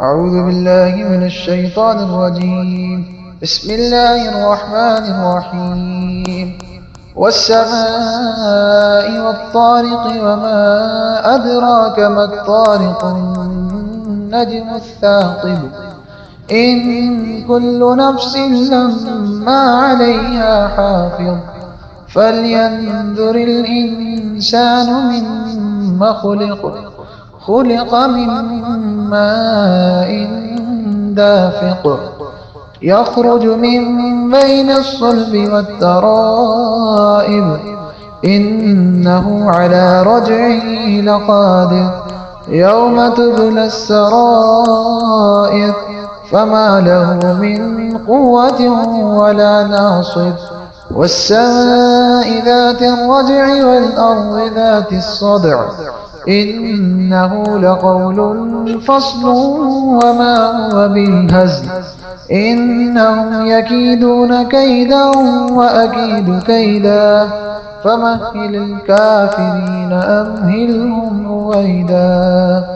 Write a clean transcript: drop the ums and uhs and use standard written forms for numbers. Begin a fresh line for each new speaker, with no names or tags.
أعوذ بالله من الشيطان الرجيم. بسم الله الرحمن الرحيم. والسماء والطارق وما أدراك ما الطارق النجم الثاقب إن كل نفس لما عليها حافظ فلينظر الإنسان مما خلق من ماء دافق يخرج من بين الصلب والترائب إنه على رجعه لقادر يوم تبلى السرائر فما له من قوة ولا ناصر والسماء ذات الرجع والأرض ذات الصدع إنه لقول فصل وما هو بالهزل إنهم يكيدون كيدا وأكيد كيدا فمهل الكافرين أمهلهم رويدا.